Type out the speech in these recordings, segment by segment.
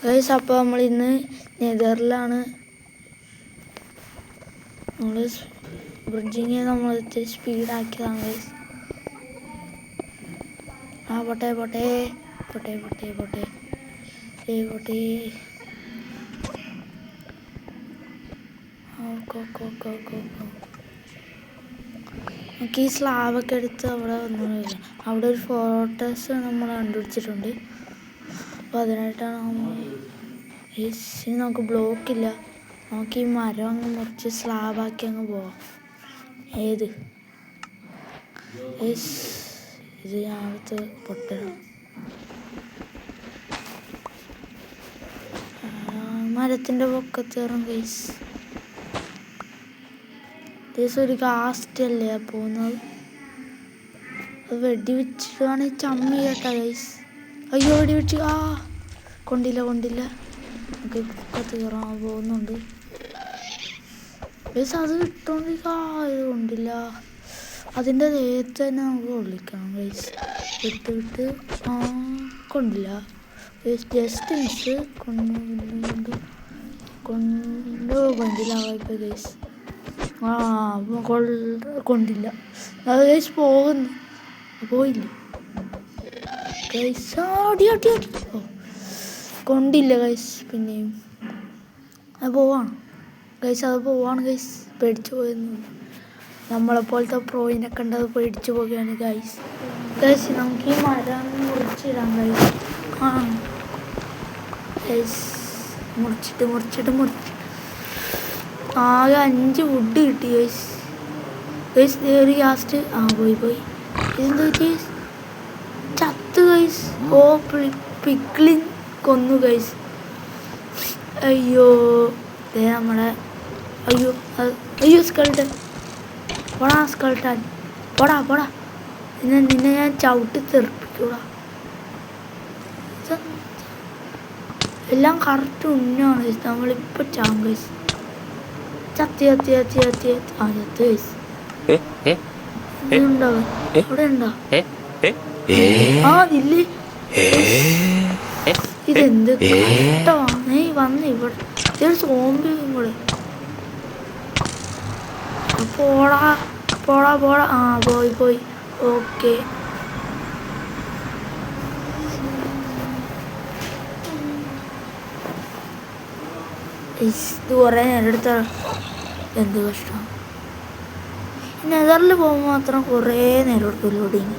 Guys, അപ്പോൾ നമ്മളിന്ന് നെതറിലാണ്. നമ്മൾ ബ്രിഡ്ജിങ് നമ്മൾ സ്പീഡാക്കിയതാണ് ഗൈസ്. പോട്ടെ പോട്ടെ പോട്ടെ പോട്ടെ പോട്ടെ പോട്ടെ. നമുക്ക് ഈ സ്ലാബൊക്കെ എടുത്ത് അവിടെ വന്നു. അവിടെ ഒരു ഫോട്ടോസ് നമ്മൾ കണ്ടുപിടിച്ചിട്ടുണ്ട്. അപ്പോൾ അതിനായിട്ടാണ് നമുക്ക് ബ്ലോക്കില്ല. നമുക്ക് ഈ മരം അങ്ങ് മുറിച്ച് സ്ലാബാക്കി അങ്ങ് പോവാം. ഇത് ഞാനടുത്ത് പൊട്ടണം. മരത്തിൻ്റെ പൊക്കത്തേറും ഗൈസ്. ഒരു കാസ്റ്റ് അല്ലേ പോകുന്നത്. അത് വെടി വെച്ചിട്ടാണ് ചമ്മി കേട്ടാ ഗൈസ്. അയ്യോ, വെടി വെച്ച് കൊണ്ടില്ല. നമുക്ക് പൊക്കത്ത് കയറാൻ പോകുന്നുണ്ട് ഗൈസ്. അത് വിട്ടോണ്ടിരിക്കാ, ഇത് കൊണ്ടില്ല. അതിൻ്റെ ദേഹത്ത് തന്നെ നമുക്ക് കൊള്ളിക്കണം ഗൈസ്. വിട്ട് കൊണ്ടില്ല ഗൈസ്. ജസ്റ്റ് മിസ് കൊണ്ടില്ല ഇപ്പം ഗൈസ്. കൊണ്ടില്ല അത് ഗൈസ്. പോയില്ല ഗൈസ്. കൊണ്ടില്ല ഗൈസ്. പിന്നെയും അത് പോവാണ് ഗൈസ്. പേടിച്ചു പോയെന്നു. നമ്മളെപ്പോലത്തെ പ്രോയിനെ കണ്ടത് പേടിച്ചു പോവുകയാണ് ഗൈസ്. നമുക്ക് ഈ മരം മുറിച്ചിടാം ഗൈസ്. മുറിച്ചിട്ട് ആകെ 5 വുഡ് കിട്ടി ഗൈസ്. ഒരു ലാസ്റ്റ് പോയി. ഇതെന്താ ഗൈസ്? ചത്ത് ഗൈസ്. പിക്ലിൻ കൊന്നു ഗൈസ്. അയ്യോ നമ്മളെ അയ്യോ സ്കൾട്ടൻ. സ്കൾട്ടൻ പോടാ. നിന്നെ ഞാൻ ചവിട്ടി തെറിപ്പിക്കൂടാ. എല്ലാം കറക്റ്റ് ഉന്നാണ് ഗൈസ്. നമ്മളിപ്പോൾ ചാവും ഗൈസ്. ചത്തി ഗൈസ്. ഇവിടെ ഉണ്ടോ? ഇല്ലേ. ഇതെന്ത് കഷ്ടമാണ്. വന്ന് ഇവിടെ സോംബിയും കൂടെ. പോടാ പോയി. ഓക്കെ, ഇത് കുറേ നേരം എടുത്ത. എന്ത് കഷ്ടം. നെതറിൽ പോകുമ്പോൾ മാത്രം കുറേ നേരം എടുക്കും ലോഡിങ്.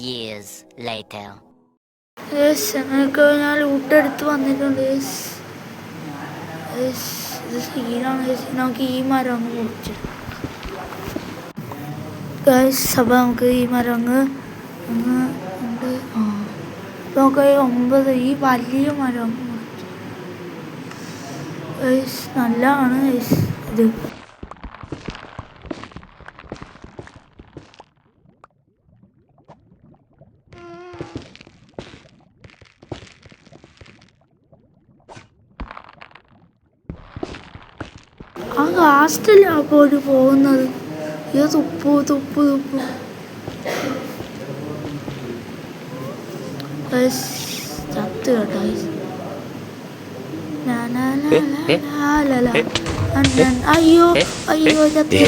years later. ഞാൻ ലൂട്ടെടുത്ത് വന്നിട്ടുണ്ട്. ഇത് സീനാണ്. നമുക്ക് ഈ മരം അങ്ങ് മുറിച്ചു ഗൈസ്. അപ്പോൾ നമുക്ക് ഈ മരം അങ്ങ് ഉണ്ട്. നമുക്ക് 9 ഈ വലിയ മരം അങ്ങ് മുറിച്ചു ഗൈസ്. നല്ലതാണ് ഗൈസ് ഇത്. ലാസ്റ്റല്ലേ അപ്പോൾ ഒരു പോകുന്നത്. ഇത് തുപ്പ് ചത്ത് കേട്ടോ. അയ്യോ ചത്ത്.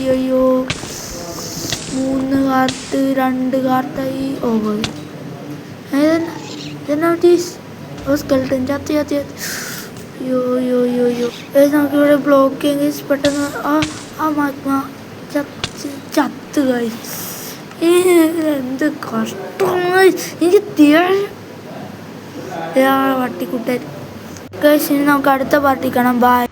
അയ്യോ 3 കാർട്ട് 2 കാർട്ടായി. പോയി. സ്കെൽട്ടൻ ചത്ത്. അയ്യോ നമുക്കിവിടെ ബ്ലോക്ക് ചെയ്യാൻ പെട്ടെന്ന് ചത്ത് കഴിച്ച്. എന്ത് കഷ്ടമായി. എനിക്ക് പട്ടിക്കുട്ടൻ. നമുക്ക് അടുത്ത പാർട്ടി കാണാം. ബൈ.